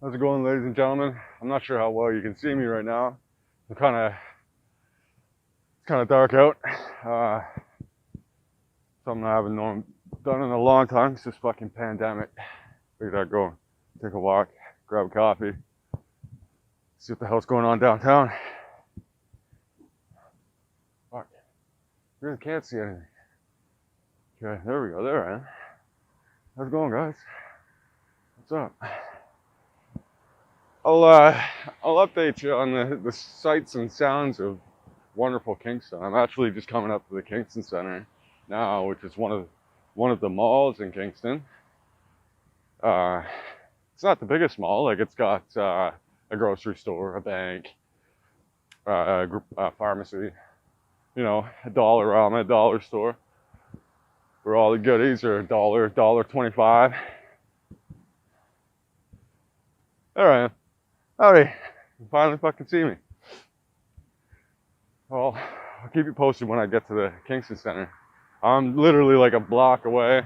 How's it going, ladies and gentlemen? I'm not sure how well you can see me right now. It's kind of dark out. Something I haven't done in a long time. It's this fucking pandemic. Figured I'd go take a walk, grab a coffee, see what the hell's going on downtown. Fuck, really can't see anything. Okay, there we go. There I am. How's it going, guys? What's up? I'll update you on the sights and sounds of wonderful Kingston. I'm actually just coming up to the Kingston Center now, which is one of the malls in Kingston. It's not the biggest mall. Like, it's got a grocery store, a bank, a pharmacy, a Dollarama, a dollar store, where all the goodies are $1.25. All right, howdy. You finally fucking see me. Well, I'll keep you posted when I get to the Kingston Center. I'm literally like a block away.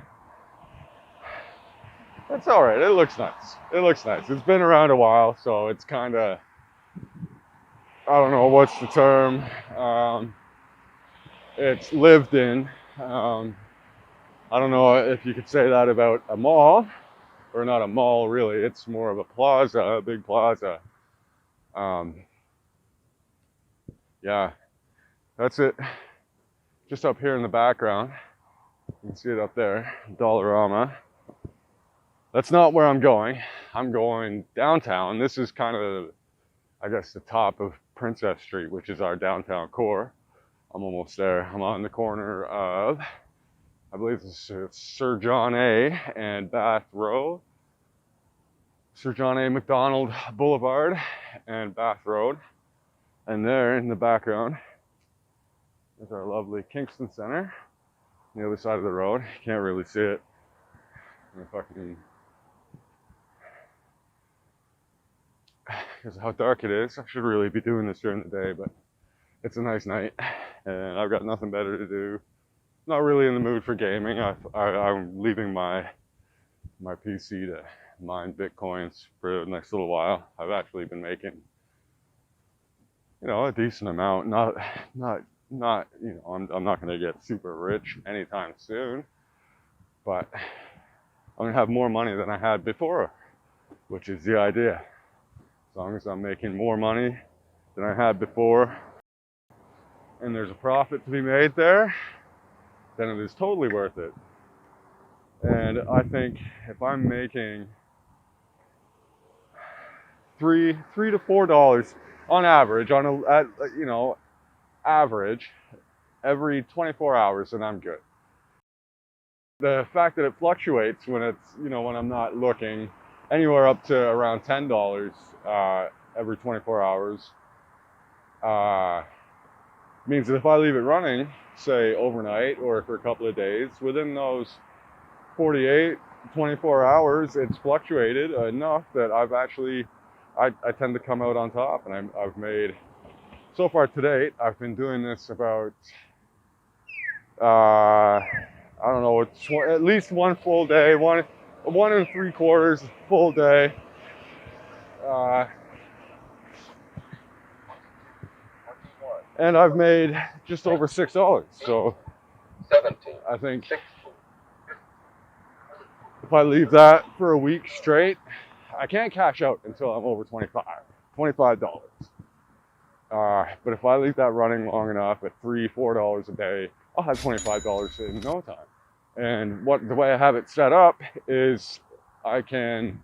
It's all right. It looks nice. It looks nice. It's been around a while, so it's kind of, I don't know what's the term. It's lived in. I don't know if you could say that about a mall, or not a mall really. It's more of a plaza, a big plaza. Yeah, that's it. Just up here in the background, you can see it up there, Dollarama. That's not where I'm going. I'm going downtown. This is kind of, I guess, the top of Princess Street, which is our downtown core. I'm almost there. I'm on the corner of, I believe this is Sir John A. and Bath Road. Sir John A. McDonald Boulevard and Bath Road. And there in the background is our lovely Kingston Center. On the other side of the road. You can't really see it. Because of how dark it is. I should really be doing this during the day, but it's a nice night and I've got nothing better to do. Not really in the mood for gaming. I'm leaving my PC to mine bitcoins for the next little while. I've actually been making, a decent amount. Not, I'm not going to get super rich anytime soon, but I'm going to have more money than I had before, which is the idea. As long as I'm making more money than I had before, and there's a profit to be made there, then it is totally worth it. And I think if I'm making $3 to $4 on average, average every 24 hours, then I'm good. The fact that it fluctuates when when I'm not looking, anywhere up to around $10 every 24 hours, means that if I leave it running, say overnight or for a couple of days, within those 48, 24 hours, it's fluctuated enough that I tend to come out on top. And I've made, so far to date, I've been doing this about, I don't know, at least one full day, one and 3/4 full day. And I've made just over $6. So I think if I leave that for a week straight, I can't cash out until I'm over $25. But if I leave that running long enough at $3, $4 a day, I'll have $25 in no time. And the way I have it set up is I can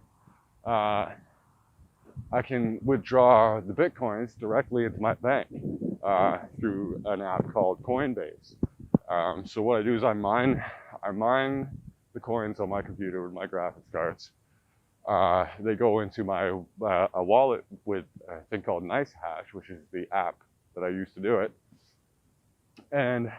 withdraw the bitcoins directly into my bank through an app called Coinbase. So what I do is I mine the coins on my computer with my graphics cards. They go into my a wallet with a thing called NiceHash, which is the app that I use to do it. And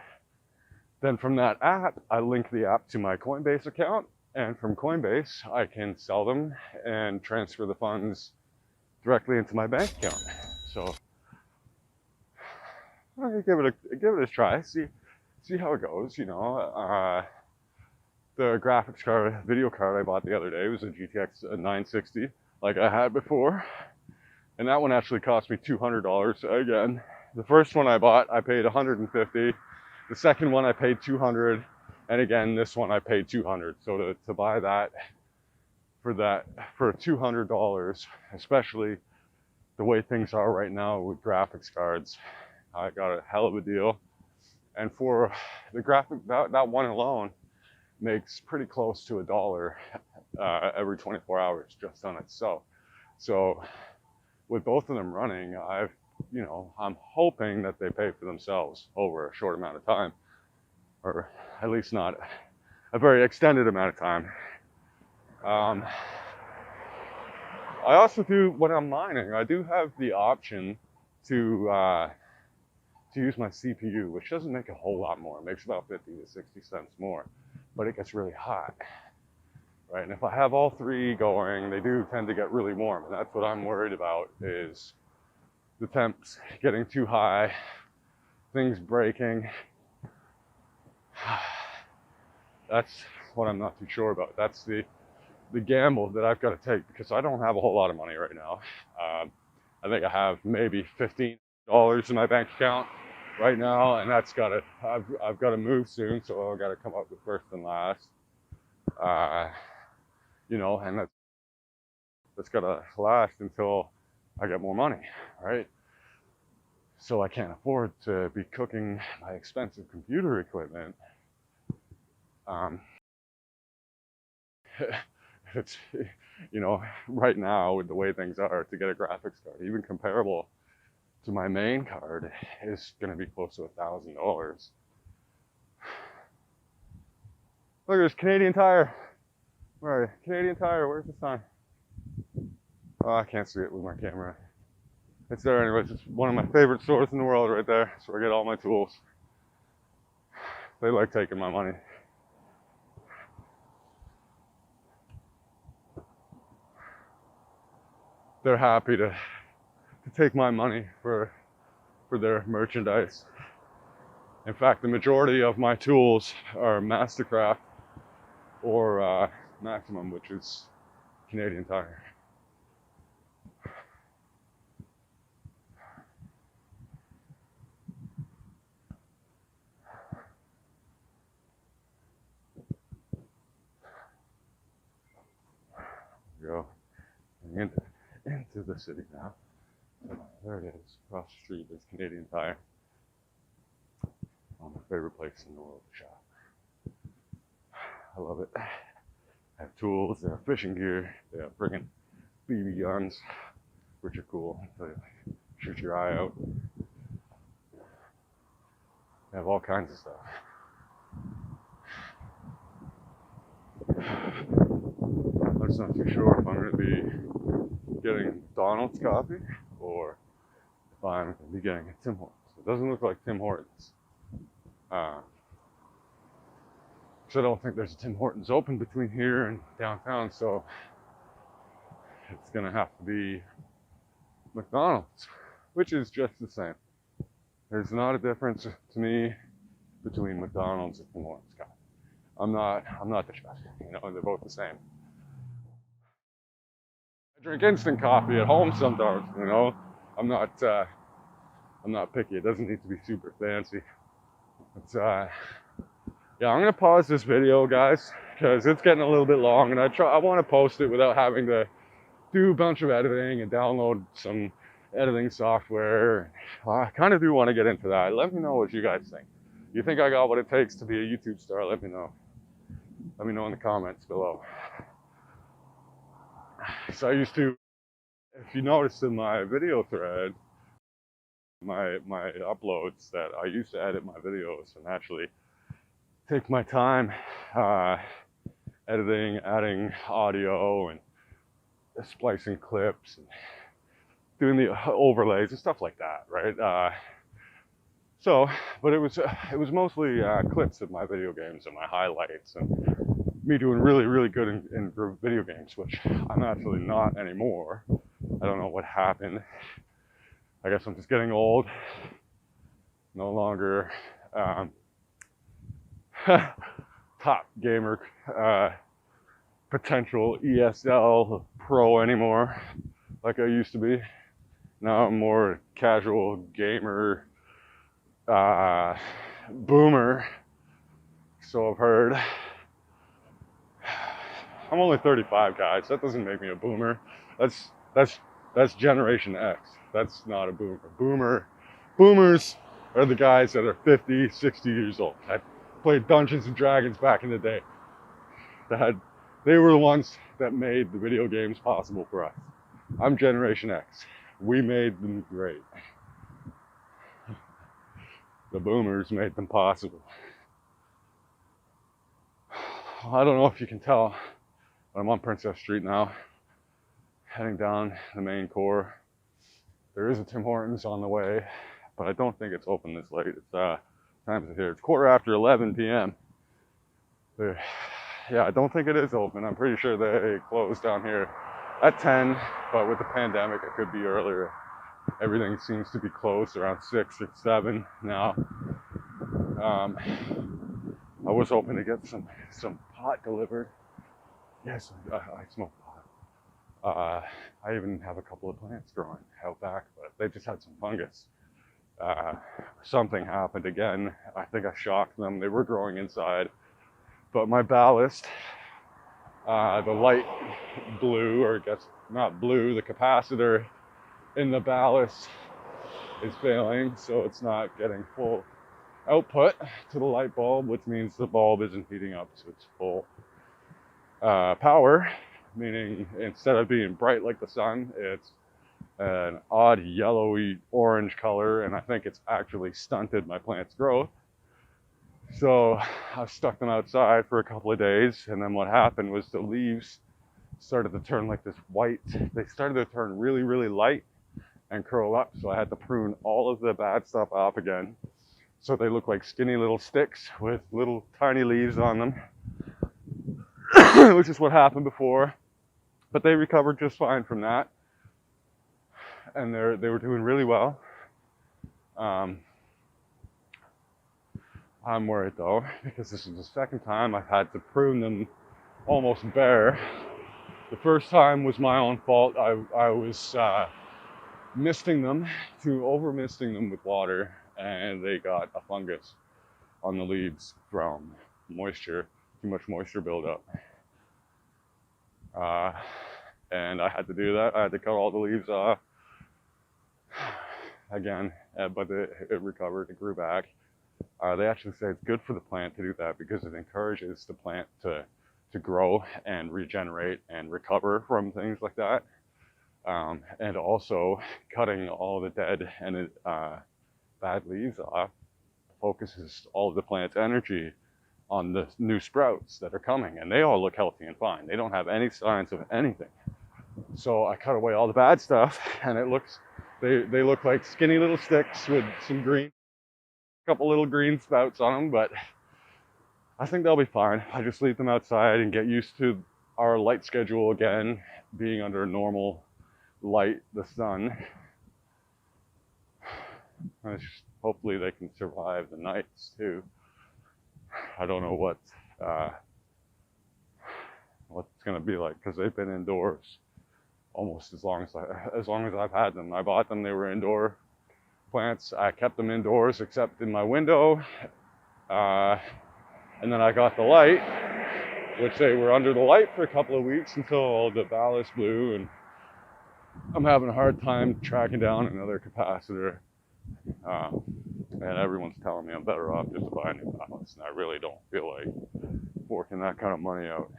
then from that app, I link the app to my Coinbase account. And from Coinbase, I can sell them and transfer the funds directly into my bank account. So I'm gonna give it a try. See how it goes. The graphics card, video card I bought the other day was a GTX 960. like I had before. And that one actually cost me $200 again. The first one I bought, I paid $150. The second one I paid $200, and again this one I paid $200. So to buy that for $200, especially the way things are right now with graphics cards, I got a hell of a deal. And for the graphic, that one alone makes pretty close to $1 every 24 hours just on itself. So with both of them running, I'm hoping that they pay for themselves over a short amount of time, or at least not a very extended amount of time. I also do, when I'm mining, I do have the option to use my CPU, which doesn't make a whole lot more. It makes about 50 to 60 cents more, but it gets really hot, right? And if I have all three going, they do tend to get really warm, and that's what I'm worried about, is the temps getting too high, things breaking. That's what I'm not too sure about. That's the gamble that I've got to take, because I don't have a whole lot of money right now. I think I have maybe $15 in my bank account right now, and I've got to move soon, so I've got to come up with first and last. And that's got to last until I get more money, right? So I can't afford to be cooking my expensive computer equipment. It's, right now with the way things are, to get a graphics card, even comparable to my main card, is going to be close to $1,000. Look, there's Canadian Tire. Where are you? Canadian Tire, where's the sign? Oh, I can't see it with my camera. It's there anyways. It's one of my favorite stores in the world right there. That's where I get all my tools. They like taking my money. They're happy to take my money for their merchandise. In fact, the majority of my tools are Mastercraft or Maximum, which is Canadian Tire. Go into the city now. There it is, across the street. There's Canadian Tire. Oh, my favorite place in the world to shop. I love it. They have tools, they have fishing gear, they have friggin' BB guns, which are cool. They shoot your eye out. They have all kinds of stuff. I'm just not too sure if I'm going to be getting McDonald's coffee or if I'm going to be getting a Tim Hortons. It doesn't look like Tim Hortons. Because I don't think there's a Tim Hortons open between here and downtown, so it's going to have to be McDonald's, which is just the same. There's not a difference to me between McDonald's and Tim Hortons coffee. I'm not the chef, they're both the same. I drink instant coffee at home sometimes, I'm not picky. It doesn't need to be super fancy. It's yeah, I'm gonna pause this video, guys, because it's getting a little bit long, and I want to post it without having to do a bunch of editing and download some editing software. I kind of do want to get into that. Let me know what you guys think. You think I got what it takes to be a YouTube star? Let me know. Let me know in the comments below. So I used to, if you noticed in my video thread, my uploads, that I used to edit my videos and actually take my time editing, adding audio and splicing clips and doing the overlays and stuff like that, right? But it was mostly clips of my video games and my highlights and me doing really, really good in video games, which I'm actually not anymore. I don't know what happened. I guess I'm just getting old. No longer top gamer potential ESL pro anymore like I used to be. Now I'm more casual gamer, boomer. So I've heard. I'm only 35, guys. That doesn't make me a boomer. That's Generation X. That's not a boomer. Boomers are the guys that are 50, 60 years old. I played Dungeons and Dragons back in the day. They were the ones that made the video games possible for us. I'm Generation X. We made them great. The boomers made them possible. I don't know if you can tell, but I'm on Princess Street now, heading down the main core. There is a Tim Hortons on the way, but I don't think it's open this late. It's time here. It's 11:15 p.m. Yeah, I don't think it is open. I'm pretty sure they closed down here at 10, but with the pandemic, it could be earlier. Everything seems to be closed around 6 or 7 now. I was hoping to get some pot delivered. Yes, I smoke pot. I even have a couple of plants growing out back, but they just had some fungus. Something happened again. I think I shocked them. They were growing inside, but my ballast, the light blew, or I guess not blew, the capacitor in the ballast is failing, so it's not getting full output to the light bulb, which means the bulb isn't heating up to its full power, meaning instead of being bright like the sun, it's an odd yellowy orange color, and I think it's actually stunted my plant's growth. So I've stuck them outside for a couple of days, and then what happened was the leaves started to turn like this white. They started to turn really, really light and curl up, so I had to prune all of the bad stuff off again. So they look like skinny little sticks with little tiny leaves on them, which is what happened before. But they recovered just fine from that, and they were doing really well. I'm worried though, because this is the second time I've had to prune them almost bare. The first time was my own fault. I was misting them with water, and they got a fungus on the leaves from moisture, too much moisture buildup. And I had to do that. I had to cut all the leaves off again, but it recovered, it grew back. They actually say it's good for the plant to do that because it encourages the plant to grow and regenerate and recover from things like that. And also cutting all the dead and bad leaves off focuses all of the plant's energy on the new sprouts that are coming, and they all look healthy and fine. They don't have any signs of anything. So I cut away all the bad stuff, and they look like skinny little sticks with some green, couple little green sprouts on them, but I think they'll be fine. I just leave them outside and get used to our light schedule again, being under normal light, the sun. Hopefully they can survive the nights too. I don't know what it's gonna be like, because they've been indoors almost as long as I've had them. I bought them, they were indoor plants. I kept them indoors except in my window, and then I got the light, which they were under the light for a couple of weeks until the ballast blew, and I'm having a hard time tracking down another capacitor. And everyone's telling me I'm better off just to buy a new ballast, and I really don't feel like forking that kind of money out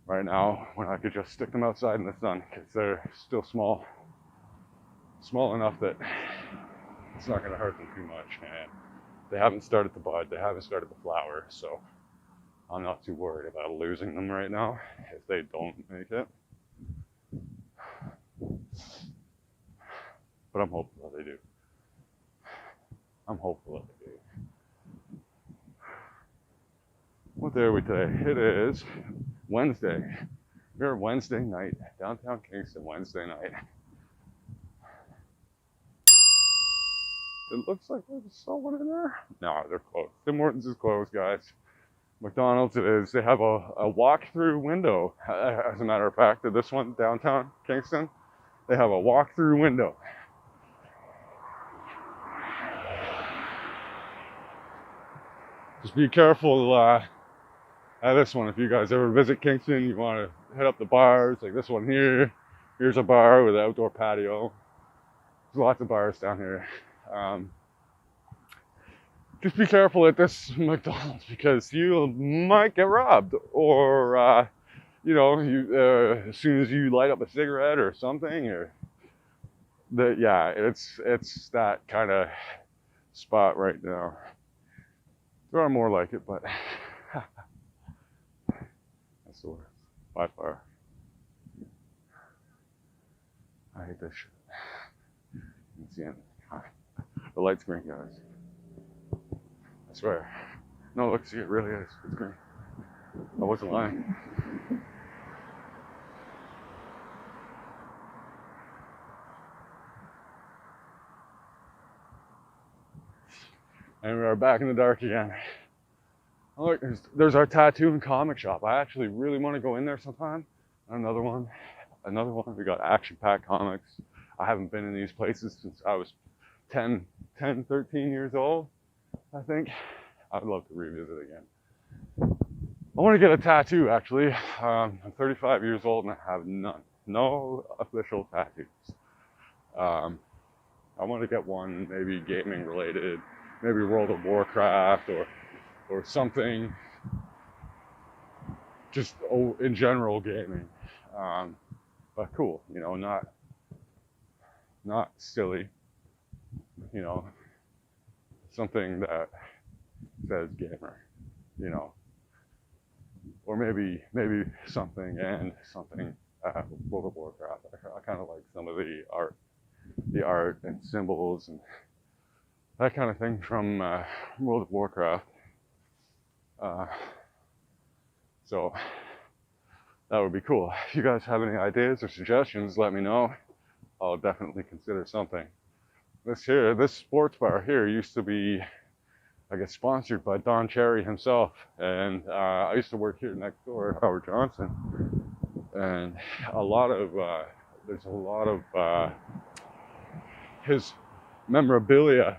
right now when I could just stick them outside in the sun, because they're still small enough that it's not going to hurt them too much, and they haven't started to bud, they haven't started to flower, so I'm not too worried about losing them right now if they don't make it. But I'm hopeful that they do. I'm hopeful that they do. What day are we today? It is Wednesday. We're Wednesday night, downtown Kingston, Wednesday night. It looks like there's someone in there. No, they're closed. Tim Hortons is closed, guys. McDonald's is they have a walk-through window. As a matter of fact, at this one downtown Kingston, they have a walk-through window. Just be careful at this one. If you guys ever visit Kingston, you want to hit up the bars like this one here. Here's a bar with an outdoor patio. There's lots of bars down here. Just be careful at this McDonald's because you might get robbed, or you know, as soon as you light up a cigarette or something, or yeah, it's that kind of spot right now. There are more like it, but that's the worst by far. I hate this shit. You can see it. The light's green, guys. I swear. No, look, see, it really is. It's green. I wasn't lying. And we are back in the dark again. Oh, look, there's our tattoo and comic shop. I actually really want to go in there sometime. Another one. We got action-packed comics. I haven't been in these places since I was 10, 13 years old, I think. I'd love to revisit again. I want to get a tattoo, actually. I'm 35 years old and I have none. No official tattoos. I want to get one, maybe gaming related, maybe World of Warcraft or something, just in general gaming. But cool, you know, not silly, you know, something that says gamer, you know, or maybe something World of Warcraft. I kind of like some of the art and symbols and that kind of thing from World of Warcraft. So that would be cool. If you guys have any ideas or suggestions, let me know. I'll definitely consider something. This sports bar here used to be, I guess, sponsored by Don Cherry himself. And I used to work here next door at Howard Johnson. And there's a lot of his memorabilia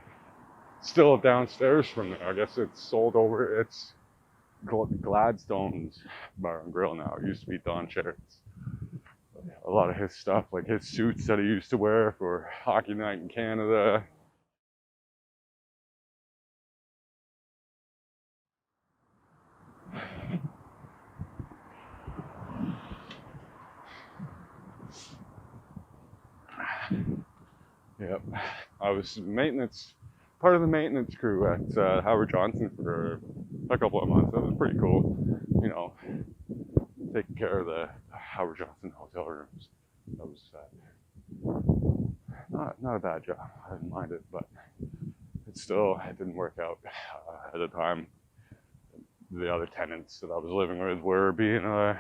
still downstairs from there. I guess it's sold over. It's Gladstone's Bar and Grill now. It used to be Don Cherry's. A lot of his stuff, like his suits that he used to wear for Hockey Night in Canada. Yep, I was part of the maintenance crew at Howard Johnson for a couple of months. That was pretty cool, you know, taking care of the Howard Johnson hotel rooms. That was not a bad job. I didn't mind it, but it didn't work out at the time. The other tenants that I was living with were being a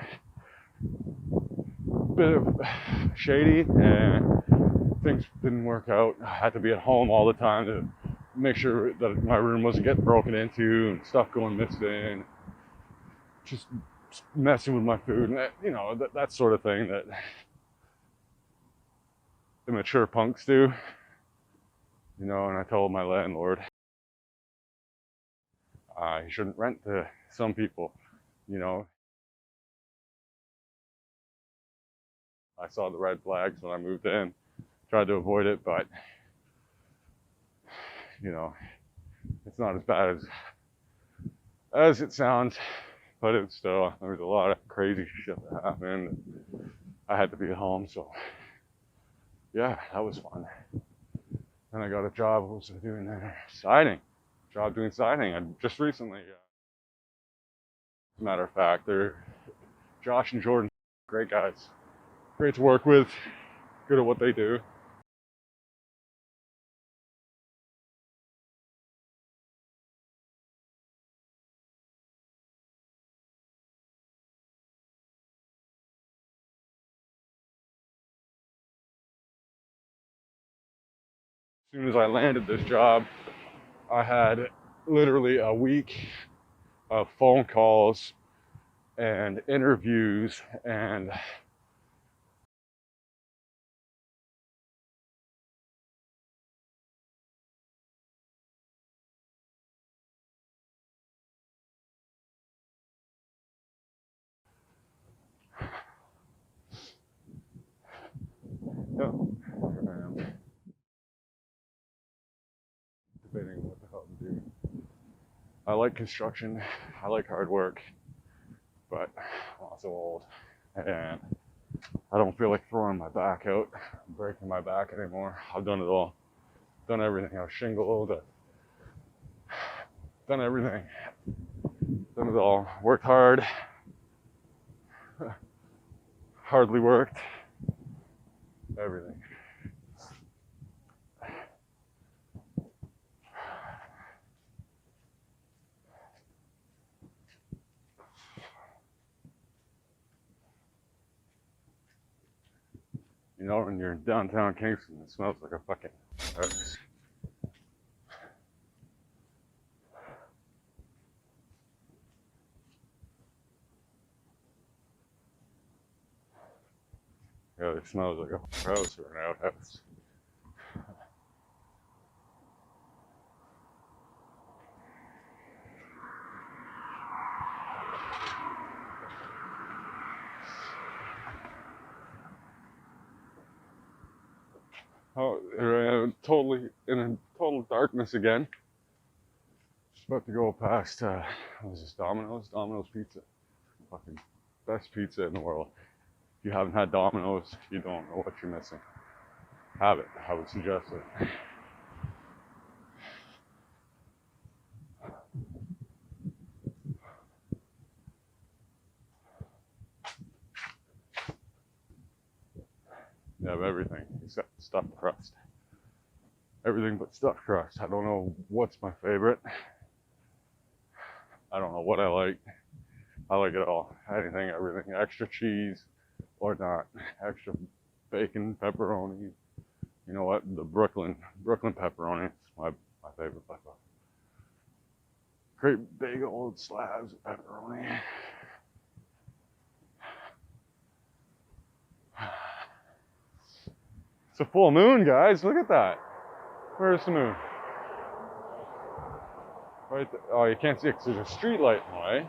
bit of shady, and things didn't work out. I had to be at home all the time to make sure that my room wasn't getting broken into and stuff going missing. Just messing with my food, and you know, that sort of thing that immature punks do. You know, and I told my landlord he shouldn't rent to some people, you know. I saw the red flags when I moved in, tried to avoid it, but you know, it's not as bad as it sounds, but it's still, there was a lot of crazy shit that happened. I had to be at home, so yeah, that was fun. Then I got a job. What was I doing there? Doing siding. And just recently, as a matter of fact, Josh and Jordan, great guys, great to work with, good at what they do. As soon as I landed this job, I had literally a week of phone calls and interviews and yeah, I am debating what the hell to do. I like construction, I like hard work, but I'm also old and I don't feel like throwing my back out, breaking my back anymore. I've done it all. Done everything. I've shingled, done everything. Done it all. Worked hard. Hardly worked. Everything. You know, when you're in downtown Kingston, it smells like a fucking house. Yeah, it smells like a house or an outhouse. Oh, totally in a total darkness again. Just about to go past, what is this, Domino's? Domino's Pizza. Fucking best pizza in the world. If you haven't had Domino's, you don't know what you're missing. Have it. I would suggest it. You have everything except stuffed crust. Everything but stuffed crust. I don't know what's my favorite. I don't know what I like. I like it all. Anything, everything. Extra cheese or not. Extra bacon, pepperoni. You know what? The Brooklyn pepperoni is my favorite by far. Great big old slabs of pepperoni. It's a full moon, guys. Look at that. Where's the moon? Right there. Oh, you can't see it because there's a street light in the way.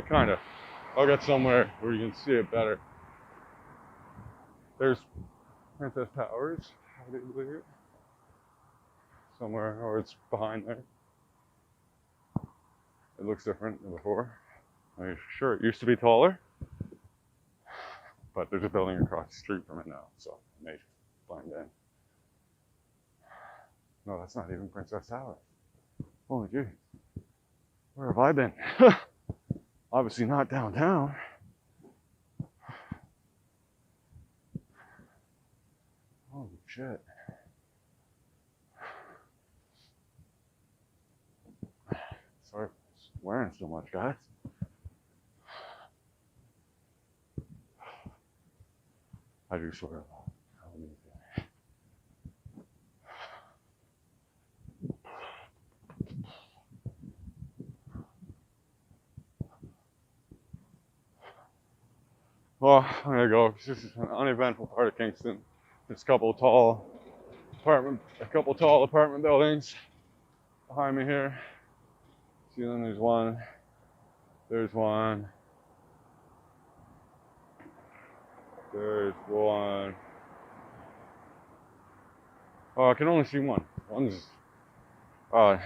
Kind of. I'll get somewhere where you can see it better. There's Princess Towers, I do believe. Somewhere, or it's behind there. It looks different than before. I'm sure it used to be taller, but there's a building across the street from it now, so it may blend in. No, that's not even Princess Tower. Holy gee. Where have I been? Obviously not downtown. Holy shit. Sorry for swearing so much, guys. I do swear a lot. Well, I'm gonna go. This is an uneventful part of Kingston. There's a couple tall apartment buildings behind me here. See, then there's one. There's one. There's one. Oh, I can only see one. One's. I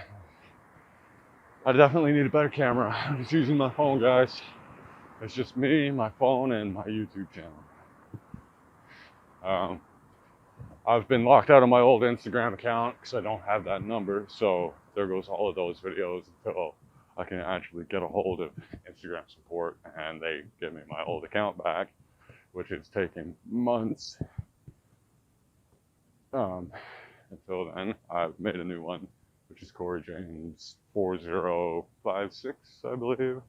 definitely need a better camera. I'm just using my phone, guys. It's just me, my phone, and my YouTube channel. I've been locked out of my old Instagram account because I don't have that number. So there goes all of those videos until I can actually get a hold of Instagram support and they give me my old account back, which is taking months. Until then, I've made a new one, which is Corey James 4056, I believe.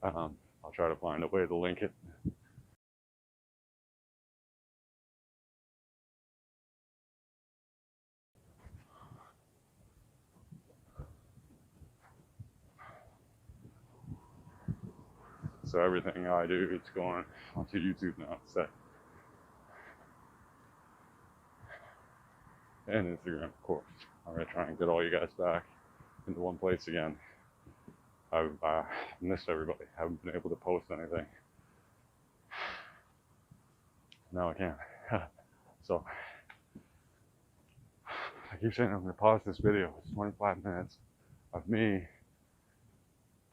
I'll try to find a way to link it. so everything I do is going onto YouTube now. So, and Instagram, of course. I'm gonna try and get all you guys back into one place again. I've missed everybody. Haven't been able to post anything. Now I can. So I keep saying I'm gonna pause this video. It's 25 minutes of me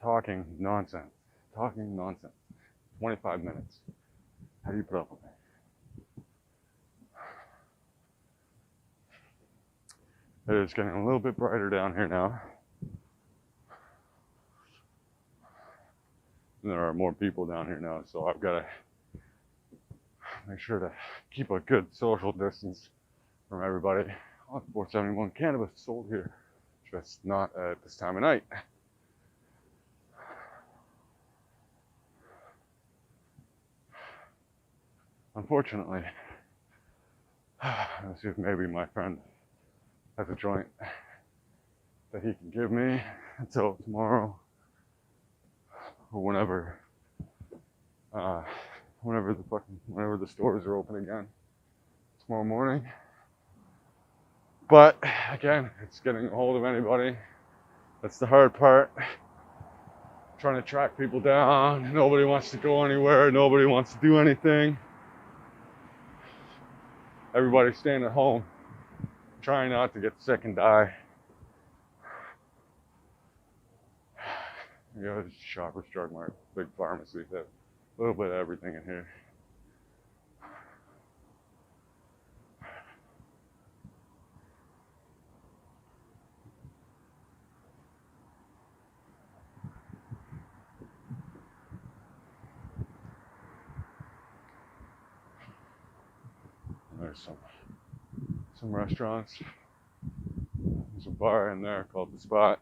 talking nonsense. 25 minutes. How do you put up with it? It is getting a little bit brighter down here now. And there are more people down here now, so I've got to make sure to keep a good social distance from everybody. On 471 cannabis sold here, just not at this time of night. Unfortunately, let's see if maybe my friend has a joint that he can give me until tomorrow or whenever the stores are open again tomorrow morning. But again, it's getting a hold of anybody. That's the hard part. Trying to track people down. Nobody wants to go anywhere. Nobody wants to do anything. Everybody's staying at home, trying not to get sick and die. You know, Shoppers Drug Mart, big pharmacy, have a little bit of everything in here. And there's some restaurants. There's a bar in there called The Spot.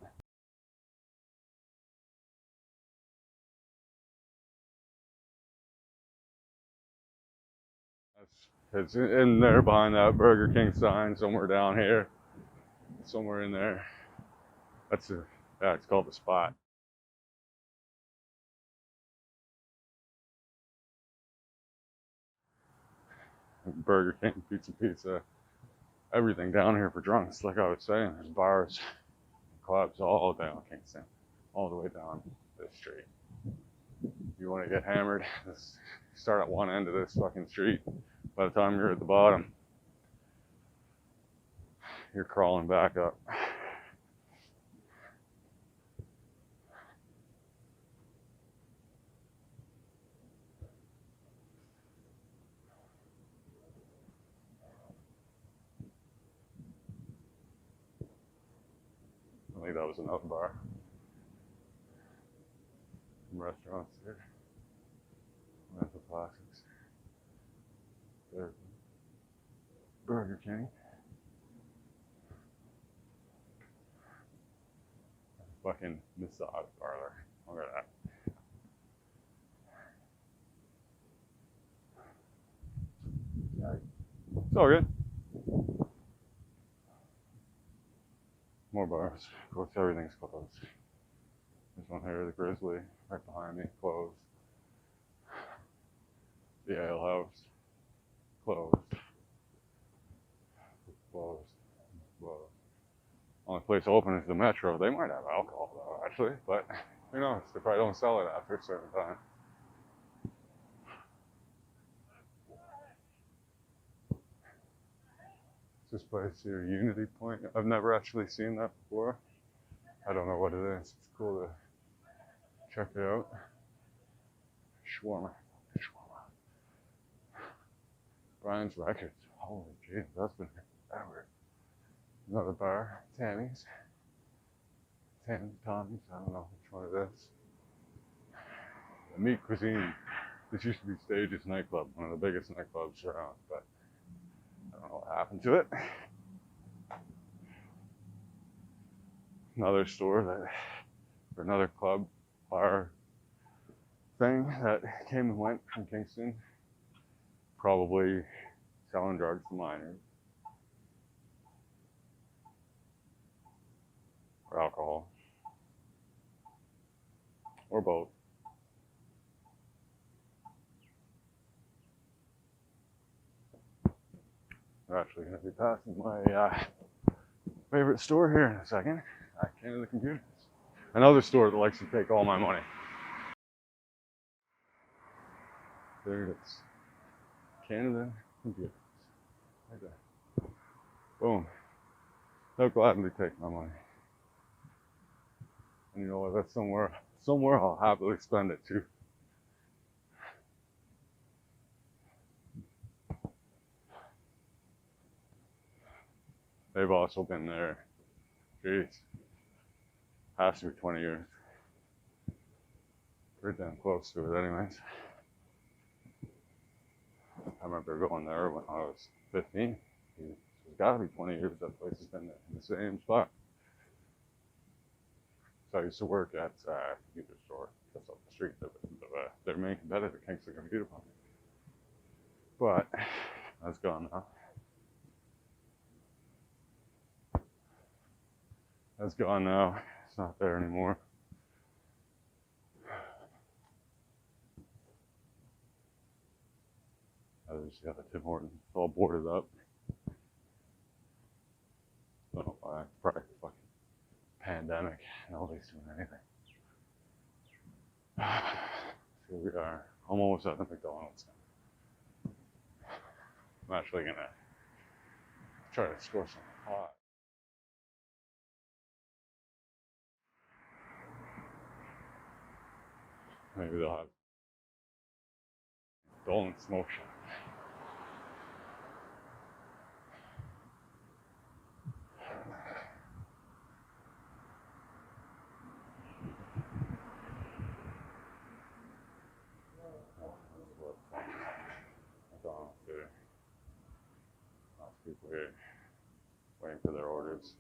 It's in there behind that Burger King sign, somewhere down here, somewhere in there. Yeah, it's called The Spot. Burger King, pizza, everything down here for drunks. Like I was saying, there's bars, clubs all down Kingston, all the way down this street. You want to get hammered, just start at one end of this fucking street. By the time you're at the bottom, you're crawling back up. I think that was another bar. Some restaurants here. Rental Classics. There's Burger King. Fucking massage parlor. Look at that. It's all good. More bars. Of course, everything's closed. There's one here, the Grizzly, right behind me, closed. The Ale House, closed. Closed. Only place open is the Metro. They might have alcohol though, actually, but who knows? They probably don't sell it after a certain time. This place here, Unity Point. I've never actually seen that before. I don't know what it is. It's cool to check it out. Shawarma. Brian's Records. Holy jeez, that's been here forever. Another bar, Tammy's. Tommy's, I don't know which one it is. The Meat Cuisine. This used to be Stage's nightclub, one of the biggest nightclubs around, but I don't know what happened to it. Another store or another club, bar thing that came and went from Kingston. Probably selling drugs to minors. Or alcohol. Or both. We're actually going to be passing my favorite store here in a second. Canada Computers. Another store that likes to take all my money. There it is. Canada Computers. Right there. Boom. They'll gladly take my money. And you know what? That's somewhere I'll happily spend it too. They've also been there. Jeez. Has to be 20 years. Pretty damn close to it anyways. I remember going there when I was 15. It's gotta be 20 years that place has been there in the same spot. So I used to work at a computer store just up the street of their main competitor, Kingston Waterfront. But that's gone now. That's gone now. It's not there anymore. I just got a Tim Hortons. It's all boarded up. Don't know why. Probably fucking pandemic. Nobody's doing anything. Here we are. I'm almost at the McDonald's. I'm actually gonna try to score some hot. Maybe they'll have Golden Smoke Shop. McDonald's here. Lots of people here waiting for their orders.